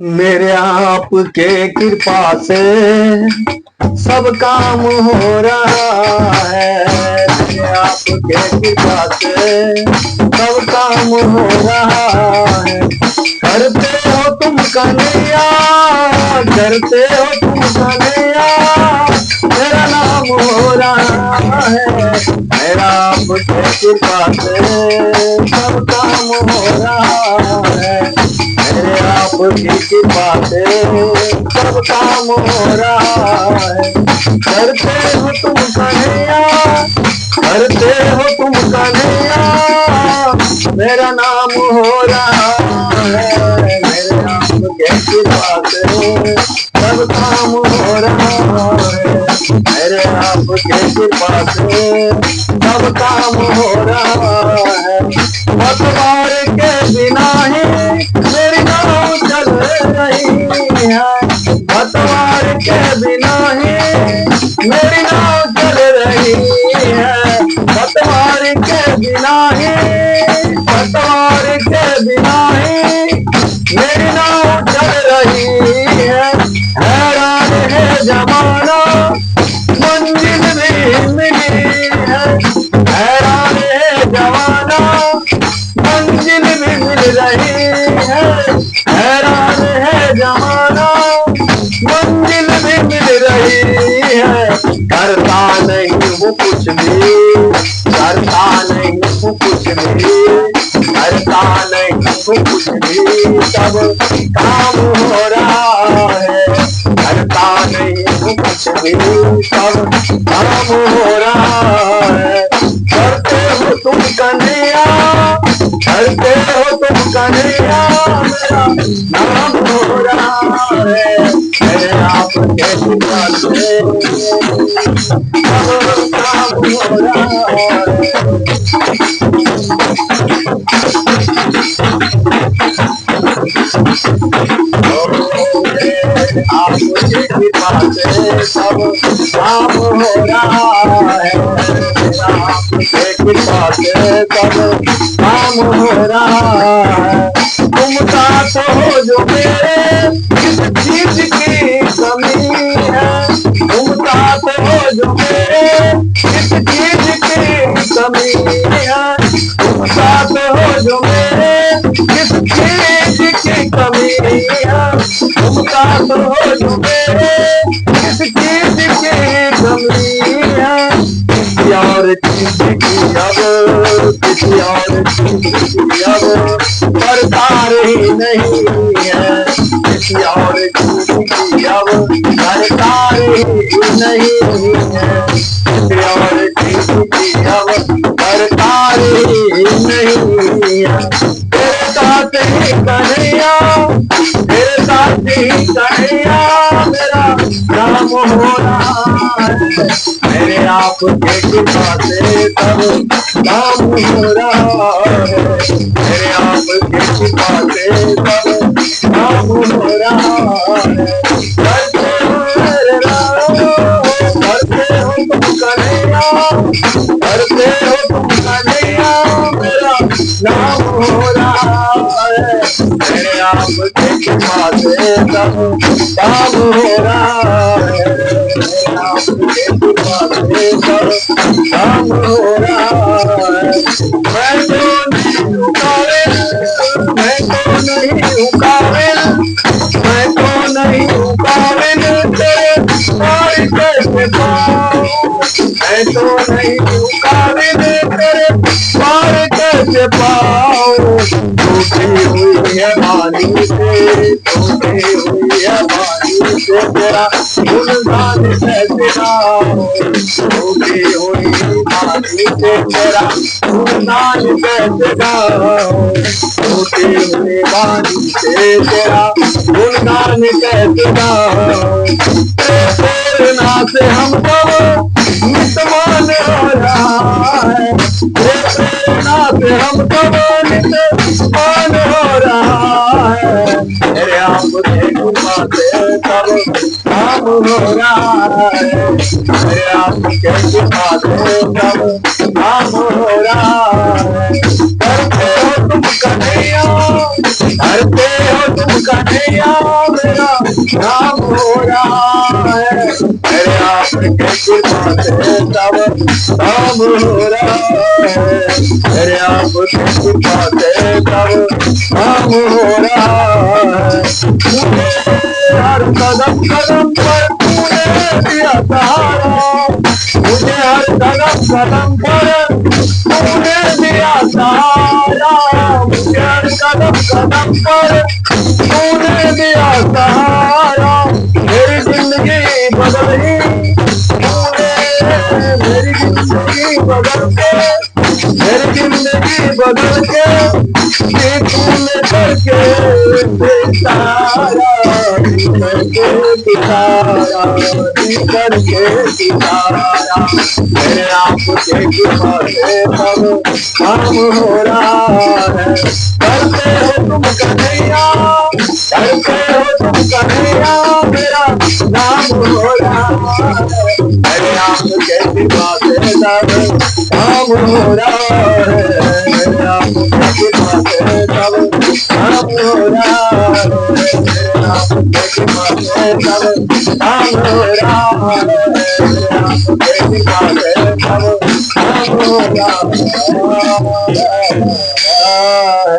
मेरे आपके कृपा से सब काम हो रहा है। मेरे आपके कृपा से सब काम हो रहा है। करते हो तुम कन्हैया, करते हो तुम कन्हैया, मेरा नाम हो रहा है। मेरा आपके कृपा से सब काम हो रहा है। मेरे आपकी कृपा से सब काम हो रहा है। करते हो तुम कन्हैया, करते हो तुम कन्हैया, मेरा नाम हो रहा है। मेरे आपके कृपा से सब काम हो रहा है। मेरे आपके कृपा से सब काम हो रहा है। पतवार के बिना ही मेरी नाव चल रही है। पतवार के बिना ही मेरी नाव चल रही है। पतवार के बिना ही, पतवार के बिना ही मेरी नाव चल रही है। हैरान है जमाना, मंजिल भी मिली है। हैरान है जमाना, मंजिल भी मिल रही है। हैरान है जमाना, मंजिल भी मिल रही है। करता नहीं हूँ कुछ भी, करता नहीं हूँ कुछ भी, करता नहीं हूँ कुछ भी, सब काम हो रहा है। करता नहीं हूँ कुछ भी, सब काम हो रहा है। करते हो तुम कन्हैया, करते हो तुम कन्हैया, मेरा नाम हो रहा है। मेरे आपके कृपा से सब काम हो रहा है। आपके कृपा से सब काम हो रहा है। आपके कृपा से सब काम हो रहा है। तुम साथ हो जो मेरे, किस चीज की कमी है। तुम साथ हो जो मेरे, किस चीज की कमी है। तुम साथ हो जो मेरे, किस चीज की कमी है। तुम साथ हो जो मेरे, किस चीज की कमी है। किसी और चीज की अब, किसी और चीज की अब दरकार ही नहीं है। किसी और चीज की अब दरकार ही नहीं है। किसी और चीज की अब दरकार ही नहीं है। तेरे साथ ही कन्हैया, तेरे साथ ही कन्हैया, मेरा नाम हो रहा है। मेरे आपके कृपा से सब काम हो रहा है। मेरे आपके कृपा से सब काम हो रहा है। करते हो मेरे नाम, करते हो तुम कन्हैया, करते हो तुम कन्हैया, मेरा नाम हो रहा है। मेरे आपके कृपा से सब काम हो रहा है। मेरे आपके कृपा से सब काम हो रहा है। मैं तो नहीं हूँ काबिल, मैं तो नहीं हूँ काबिल, मैं तो नहीं हूँ काबिल, तेरे पार कैसे पाऊँ। मैं तो नहीं हूँ काबिल, तेरे पार कैसे पाऊँ। टूटी हुई है वाणी से, टूटी हुई है वाणी से, तेरा गुणगान कैसे गाऊँ। टूटी हुई वाणी से तेरा गुणगान कैसे गाऊँ। टूटी हुई वाणी से तेरा गुणगान कैसे गाऊँ। प्रेरणा से हम सब नितमान हो रहा है। प्रेरणा से हम सब नितमान हो रहा है। मेरे आपके कृपा से सब काम हो रहा है। मेरे आपके कृपा से सब काम हो रहा है। करते हो तुम कन्हैया, करते हो तुम कन्हैया, कन्हैया मेरा नाम हो रहा है। मेरे आपके कृपा से सब काम हो रहा है। मेरे आपके कृपा से सब काम हो रहा है। मुझे हर कदम कदम पर तूने दिया सहारा। मुझे हर कदम कदम पर तूने दिया सहारा। मुझे हर कदम कदम पर तूने दिया सहारा। मेरी जिंदगी बदल ही तूने, मेरी जिंदगी बदल के, मेरी जिंदगी बदल के तूने करके सितारा, सितारा, करके सितारा। मेरे आपके कृपा से सब काम हो रहा है। करते हो तुम कन्हैया, करते हो तुम कन्हैया मेरा नाम हो रहा है। मेरे आपके कृपा से सब काम हो रहा है। मेरे आपके कृपा से सब काम हो रहा है। मेरे आपके कृपा से सब काम हो रहा है। मेरे आपके कृपा से सब काम हो रहा है।